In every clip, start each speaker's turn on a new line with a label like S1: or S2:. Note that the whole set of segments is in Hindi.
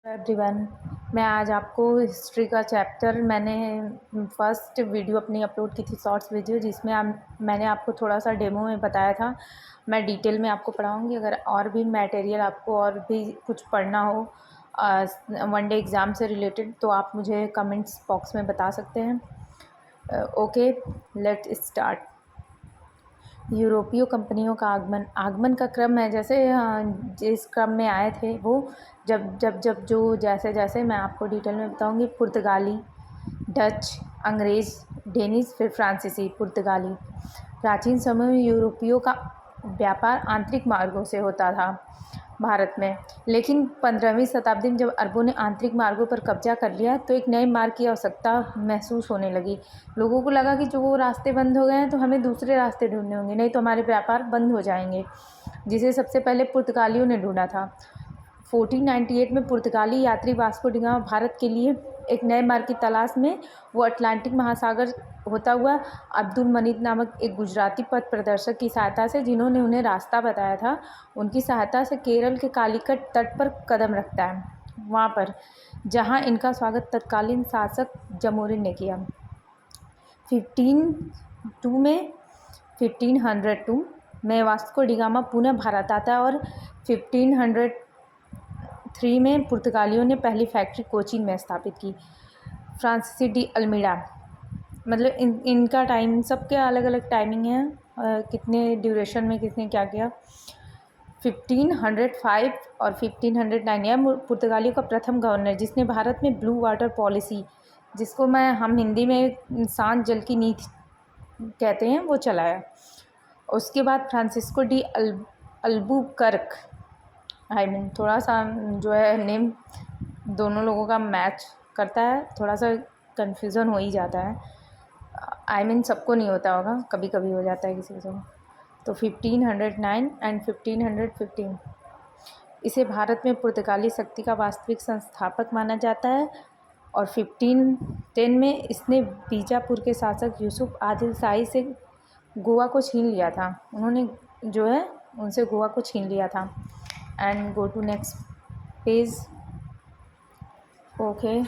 S1: एवरीवन, मैं आज आपको हिस्ट्री का चैप्टर मैंने फर्स्ट वीडियो अपनी अपलोड की थी, शॉर्ट्स वीडियो, जिसमें मैंने आपको थोड़ा सा डेमो में बताया था। मैं डिटेल में आपको पढ़ाऊँगी। अगर और भी मटेरियल आपको और भी कुछ पढ़ना हो वनडे एग्ज़ाम से रिलेटेड, तो आप मुझे कमेंट्स बॉक्स में बता सकते हैं। Okay, let start. यूरोपीय कंपनियों का आगमन का क्रम है, जैसे जिस क्रम में आए थे वो जब जो जैसे जैसे मैं आपको डिटेल में बताऊंगी। पुर्तगाली, डच, अंग्रेज़, डेनिश, फिर फ्रांसीसी। पुर्तगाली। प्राचीन समय में यूरोपियों का व्यापार आंतरिक मार्गों से होता था भारत में, लेकिन 15वीं शताब्दी में जब अरबों ने आंतरिक मार्गों पर कब्जा कर लिया तो एक नए मार्ग की आवश्यकता महसूस होने लगी। लोगों को लगा कि जो वो रास्ते बंद हो गए हैं तो हमें दूसरे रास्ते ढूंढने होंगे, नहीं तो हमारे व्यापार बंद हो जाएंगे, जिसे सबसे पहले पुर्तगालियों ने ढूंढा था। 1498 में पुर्तगाली यात्री वास्को डी गामा भारत के लिए एक नए मार्ग की तलाश में वो अटलांटिक महासागर होता हुआ अब्दुल मनीत नामक एक गुजराती पथ प्रदर्शक की सहायता से, जिन्होंने उन्हें रास्ता बताया था, उनकी सहायता से केरल के कालीकट तट पर कदम रखता है, वहाँ पर जहाँ इनका स्वागत तत्कालीन शासक जमोरिन ने किया। 1502 में वास्को डी गामा पुनः भारत आता है और 1503 में पुर्तगालियों ने पहली फैक्ट्री कोचीन में स्थापित की। फ्रांसीसी डी अल्मीडा, मतलब इनका टाइम, सबके अलग अलग टाइमिंग है, कितने ड्यूरेशन में किसने क्या किया। 1505 और 1509 यह पुर्तगालियों का प्रथम गवर्नर, जिसने भारत में ब्लू वाटर पॉलिसी, जिसको हम हिंदी में शांत जल की नीति कहते हैं, वो चलाया। उसके बाद फ्रांसिस्को डी अल्बुकर्क, थोड़ा सा जो है नेम दोनों लोगों का मैच करता है, थोड़ा सा कन्फ्यूज़न हो ही जाता है। सबको नहीं होता होगा, कभी कभी हो जाता है किसी को। तो 1509 एंड 1515 इसे भारत में पुर्तगाली शक्ति का वास्तविक संस्थापक माना जाता है। और 1510 में इसने बीजापुर के शासक यूसुफ आदिल शाही से गोवा को छीन लिया था। उन्होंने जो है उनसे गोवा को छीन लिया था। And go to next page. Okay,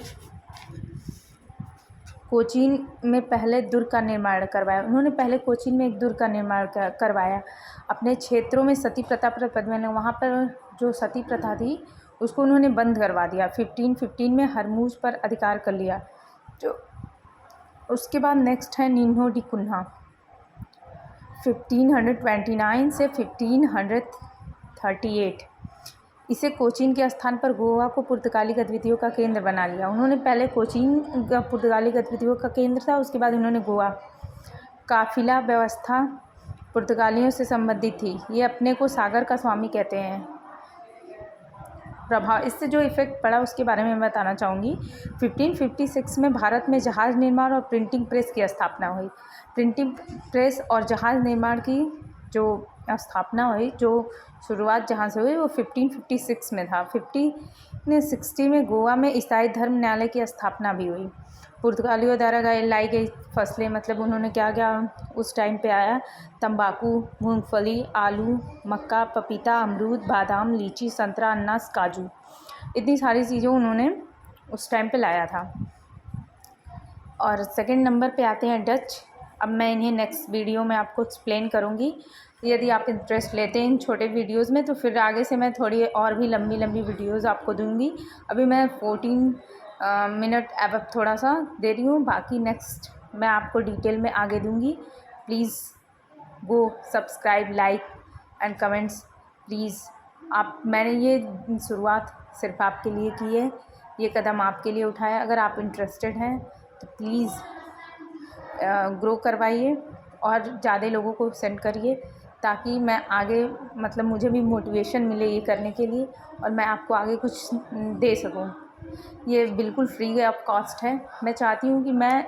S1: Cochin में पहले दुर्ग का निर्माण करवाया। उन्होंने पहले कोचीन में एक दुर्ग का निर्माण करवाया। अपने क्षेत्रों में सती प्रथा पर वहाँ पर जो सती प्रथा थी उसको उन्होंने बंद करवा दिया। 1515 में हरमूज पर अधिकार कर लिया। जो उसके बाद नेक्स्ट है नीनो डी कुन्हा, 1529 से 1538। इसे कोचीन के स्थान पर गोवा को पुर्तगाली गतिविधियों का केंद्र बना लिया। उन्होंने पहले कोचीन पुर्तगाली गतिविधियों का केंद्र था, उसके बाद उन्होंने गोवा। काफिला व्यवस्था पुर्तगालियों से संबंधित थी। ये अपने को सागर का स्वामी कहते हैं। प्रभाव, इससे जो इफ़ेक्ट पड़ा उसके बारे में मैं बताना चाहूँगी। 1556 में भारत में जहाज़ निर्माण और प्रिंटिंग प्रेस की स्थापना हुई। प्रिंटिंग प्रेस और जहाज़ निर्माण की जो स्थापना हुई, जो शुरुआत जहाँ से हुई, वो 1556 में था। 1560 में गोवा में ईसाई धर्म न्यायालय की स्थापना भी हुई। पुर्तगालियों द्वारा लाई गई फसलें, मतलब उन्होंने क्या क्या उस टाइम पे आया, तंबाकू, मूंगफली, आलू, मक्का, पपीता, अमरूद, बादाम, लीची, संतरा, अनानास, काजू, इतनी सारी चीज़ें उन्होंने उस टाइम पे लाया था। और सेकंड नंबर पे आते हैं डच। अब मैं इन्हें नेक्स्ट वीडियो में आपको एक्सप्लेन करूँगी। यदि आप इंटरेस्ट लेते हैं इन छोटे वीडियोज़ में तो फिर आगे से मैं थोड़ी और भी लंबी लंबी वीडियोज़ आपको दूँगी। अभी मैं 14 मिनट अब थोड़ा सा दे रही हूँ, बाकी नेक्स्ट मैं आपको डिटेल में आगे दूँगी। Please go subscribe, like and comments please. मैंने ये शुरुआत सिर्फ आपके लिए की है, ये कदम आपके लिए उठाया। अगर आप इंटरेस्टेड हैं तो प्लीज़ ग्रो करवाइए और ज़्यादा लोगों को सेंड करिए, ताकि मैं आगे, मतलब मुझे भी मोटिवेशन मिले ये करने के लिए और मैं आपको आगे कुछ दे सकूं। ये बिल्कुल फ्री ऑफ कॉस्ट है। मैं चाहती हूँ कि मैं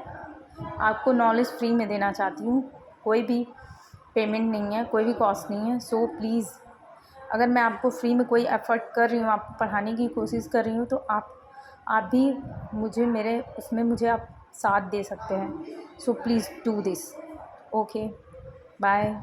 S1: आपको नॉलेज फ्री में देना चाहती हूँ, कोई भी पेमेंट नहीं है, कोई भी कॉस्ट नहीं है। सो प्लीज़, अगर मैं आपको फ्री में कोई एफ़र्ट कर रही हूँ, आपको पढ़ाने की कोशिश कर रही हूँ, तो आप भी मुझे मेरे उसमें मुझे आप साथ दे सकते हैं। So please do this. Okay, bye.